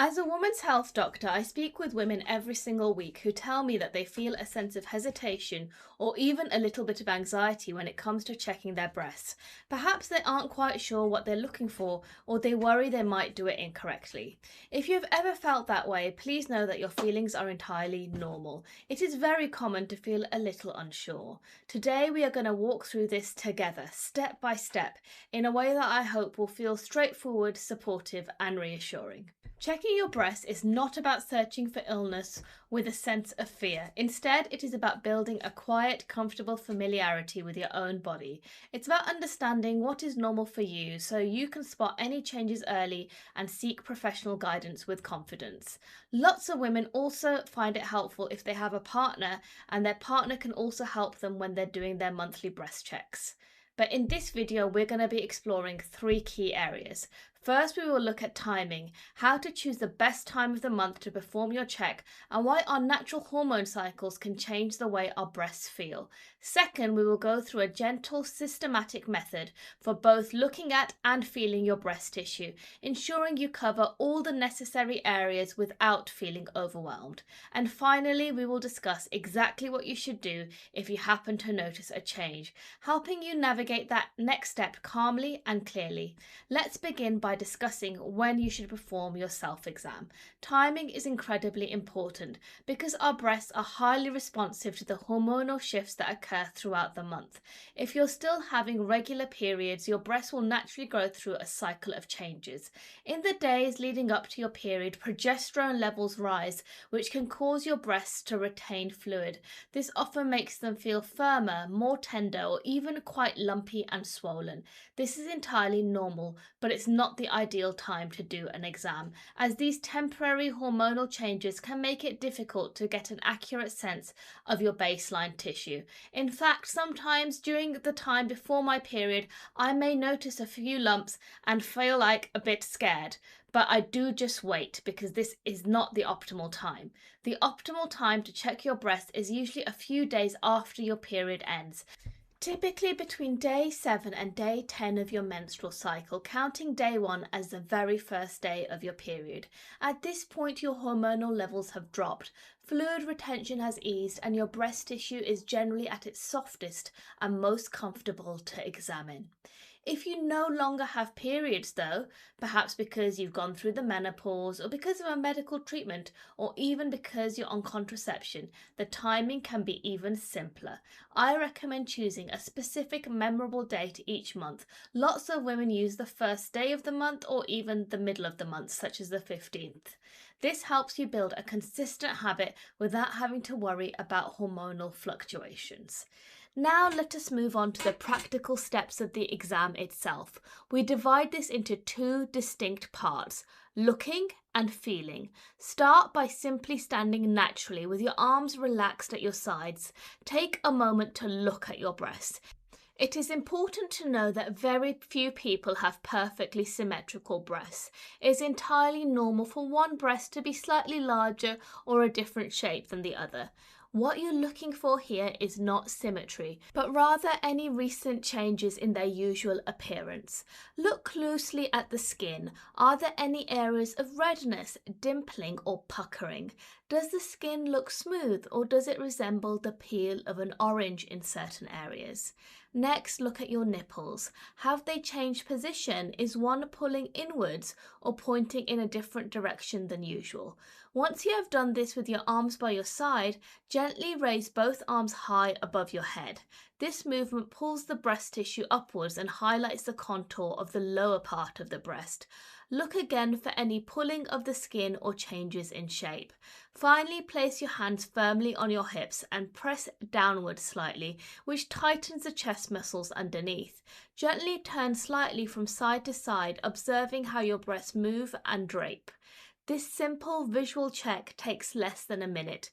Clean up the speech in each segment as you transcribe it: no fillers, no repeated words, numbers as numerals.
As a women's health doctor, I speak with women every single week who tell me that they feel a sense of hesitation or even a little bit of anxiety when it comes to checking their breasts. Perhaps they aren't quite sure what they're looking for, or they worry they might do it incorrectly. If you've ever felt that way, please know that your feelings are entirely normal. It is very common to feel a little unsure. Today we are going to walk through this together, step by step, in a way that I hope will feel straightforward, supportive and reassuring. Checking your breast is not about searching for illness with a sense of fear. Instead, it is about building a quiet, comfortable familiarity with your own body. It's about understanding what is normal for you so you can spot any changes early and seek professional guidance with confidence. Lots of women also find it helpful if they have a partner, and their partner can also help them when they're doing their monthly breast checks. But in this video, we're going to be exploring three key areas. First, we will look at timing, how to choose the best time of the month to perform your check, and why our natural hormone cycles can change the way our breasts feel. Second, we will go through a gentle, systematic method for both looking at and feeling your breast tissue, ensuring you cover all the necessary areas without feeling overwhelmed. And finally, we will discuss exactly what you should do if you happen to notice a change, helping you navigate that next step calmly and clearly. Let's begin by discussing when you should perform your self-exam. Timing is incredibly important because our breasts are highly responsive to the hormonal shifts that occur throughout the month. If you're still having regular periods, your breasts will naturally go through a cycle of changes. In the days leading up to your period, progesterone levels rise, which can cause your breasts to retain fluid. This often makes them feel firmer, more tender, or even quite lumpy and swollen. This is entirely normal, but it's not the ideal time to do an exam, as these temporary hormonal changes can make it difficult to get an accurate sense of your baseline tissue. In fact, sometimes during the time before my period, I may notice a few lumps and feel like a bit scared. But I do just wait because this is not the optimal time. The optimal time to check your breast is usually a few days after your period ends. Typically between day 7 and day 10 of your menstrual cycle, counting day 1 as the very first day of your period. At this point, your hormonal levels have dropped, fluid retention has eased, and your breast tissue is generally at its softest and most comfortable to examine. If you no longer have periods though, perhaps because you've gone through the menopause or because of a medical treatment or even because you're on contraception, the timing can be even simpler. I recommend choosing a specific memorable date each month. Lots of women use the first day of the month or even the middle of the month, such as the 15th. This helps you build a consistent habit without having to worry about hormonal fluctuations. Now let us move on to the practical steps of the exam itself. We divide this into two distinct parts, looking and feeling. Start by simply standing naturally with your arms relaxed at your sides. Take a moment to look at your breast. It is important to know that very few people have perfectly symmetrical breasts. It is entirely normal for one breast to be slightly larger or a different shape than the other. What you're looking for here is not symmetry, but rather any recent changes in their usual appearance. Look closely at the skin. Are there any areas of redness, dimpling, or puckering? Does the skin look smooth, or does it resemble the peel of an orange in certain areas? Next, look at your nipples. Have they changed position? Is one pulling inwards or pointing in a different direction than usual? Once you have done this with your arms by your side, gently raise both arms high above your head. This movement pulls the breast tissue upwards and highlights the contour of the lower part of the breast. Look again for any pulling of the skin or changes in shape. Finally, place your hands firmly on your hips and press downwards slightly, which tightens the chest muscles underneath. Gently turn slightly from side to side, observing how your breasts move and drape. This simple visual check takes less than a minute,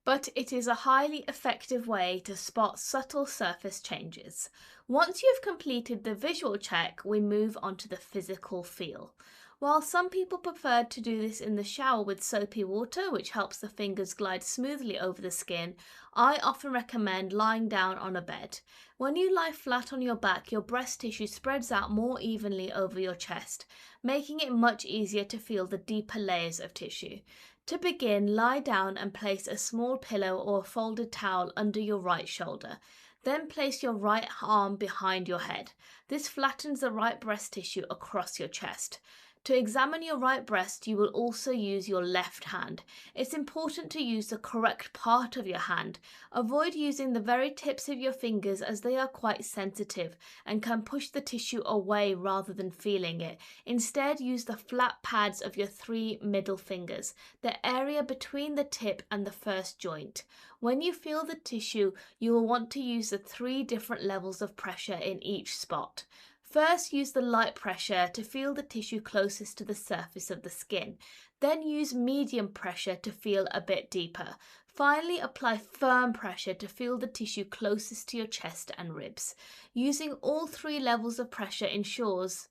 but it is a highly effective way to spot subtle surface changes. Once you've completed the visual check, we move on to the physical feel. While some people prefer to do this in the shower with soapy water, which helps the fingers glide smoothly over the skin, I often recommend lying down on a bed. When you lie flat on your back, your breast tissue spreads out more evenly over your chest, making it much easier to feel the deeper layers of tissue. To begin, lie down and place a small pillow or a folded towel under your right shoulder. Then place your right arm behind your head. This flattens the right breast tissue across your chest. To examine your right breast, you will also use your left hand. It's important to use the correct part of your hand. Avoid using the very tips of your fingers as they are quite sensitive and can push the tissue away rather than feeling it. Instead, use the flat pads of your three middle fingers, the area between the tip and the first joint. When you feel the tissue, you will want to use the three different levels of pressure in each spot. First, use the light pressure to feel the tissue closest to the surface of the skin. Then use medium pressure to feel a bit deeper. Finally, apply firm pressure to feel the tissue closest to your chest and ribs. Using all three levels of pressure ensures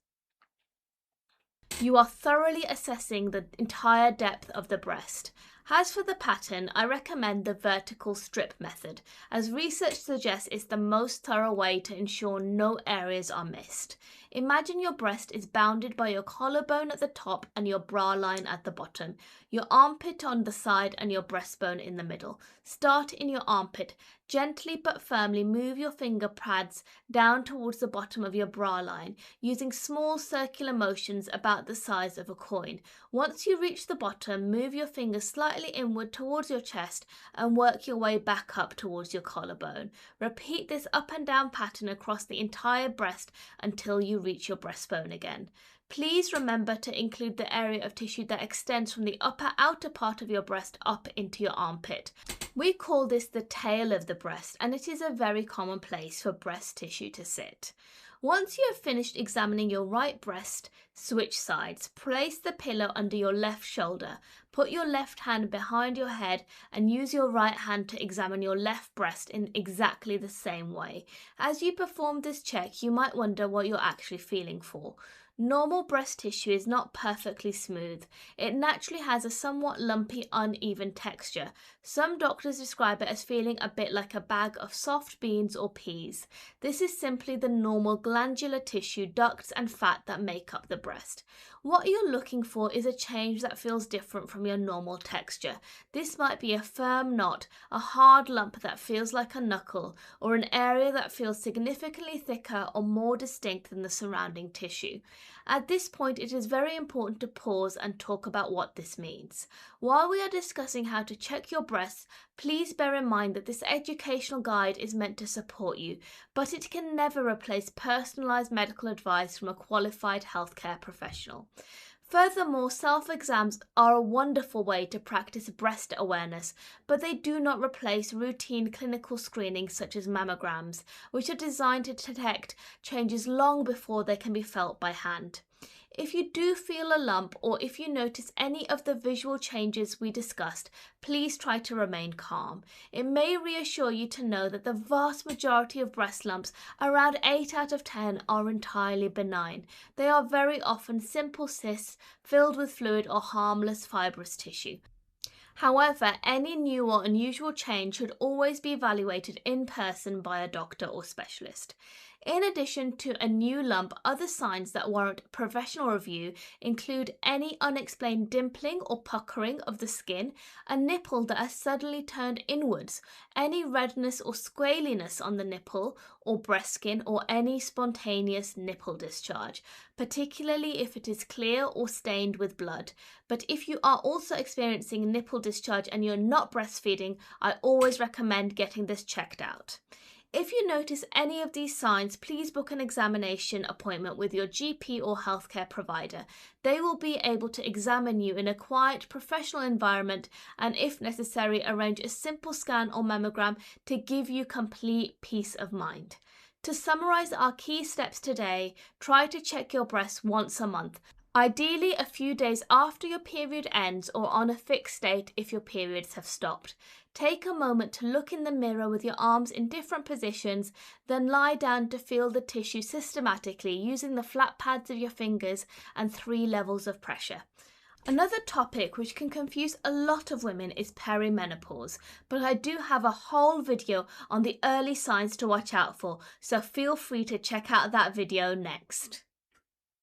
you are thoroughly assessing the entire depth of the breast. As for the pattern, I recommend the vertical strip method, as research suggests it's the most thorough way to ensure no areas are missed. Imagine your breast is bounded by your collarbone at the top and your bra line at the bottom, your armpit on the side and your breastbone in the middle. Start in your armpit. Gently but firmly move your finger pads down towards the bottom of your bra line, using small circular motions about the size of a coin. Once you reach the bottom, move your fingers slightly inward towards your chest and work your way back up towards your collarbone. Repeat this up and down pattern across the entire breast until you reach your breastbone again. Please remember to include the area of tissue that extends from the upper outer part of your breast up into your armpit. We call this the tail of the breast, and it is a very common place for breast tissue to sit. Once you have finished examining your right breast, switch sides. Place the pillow under your left shoulder. Put your left hand behind your head and use your right hand to examine your left breast in exactly the same way. As you perform this check, you might wonder what you're actually feeling for. Normal breast tissue is not perfectly smooth. It naturally has a somewhat lumpy, uneven texture. Some doctors describe it as feeling a bit like a bag of soft beans or peas. This is simply the normal glandular tissue, ducts and fat that make up the breast. What you're looking for is a change that feels different from your normal texture. This might be a firm knot, a hard lump that feels like a knuckle, or an area that feels significantly thicker or more distinct than the surrounding tissue. At this point, it is very important to pause and talk about what this means. While we are discussing how to check your breasts, please bear in mind that this educational guide is meant to support you, but it can never replace personalised medical advice from a qualified healthcare professional. Furthermore, self-exams are a wonderful way to practice breast awareness, but they do not replace routine clinical screenings such as mammograms, which are designed to detect changes long before they can be felt by hand. If you do feel a lump or if you notice any of the visual changes we discussed, please try to remain calm. It may reassure you to know that the vast majority of breast lumps, around 8 out of 10, are entirely benign. They are very often simple cysts filled with fluid or harmless fibrous tissue. However, any new or unusual change should always be evaluated in person by a doctor or specialist. In addition to a new lump, other signs that warrant professional review include any unexplained dimpling or puckering of the skin, a nipple that has suddenly turned inwards, any redness or scaliness on the nipple or breast skin, or any spontaneous nipple discharge, particularly if it is clear or stained with blood. But if you are also experiencing nipple discharge and you're not breastfeeding, I always recommend getting this checked out. If you notice any of these signs, please book an examination appointment with your GP or healthcare provider. They will be able to examine you in a quiet, professional environment and, if necessary, arrange a simple scan or mammogram to give you complete peace of mind. To summarize our key steps today, try to check your breasts once a month. Ideally, a few days after your period ends or on a fixed date if your periods have stopped. Take a moment to look in the mirror with your arms in different positions, then lie down to feel the tissue systematically using the flat pads of your fingers and 3 levels of pressure. Another topic which can confuse a lot of women is perimenopause, but I do have a whole video on the early signs to watch out for, so feel free to check out that video next.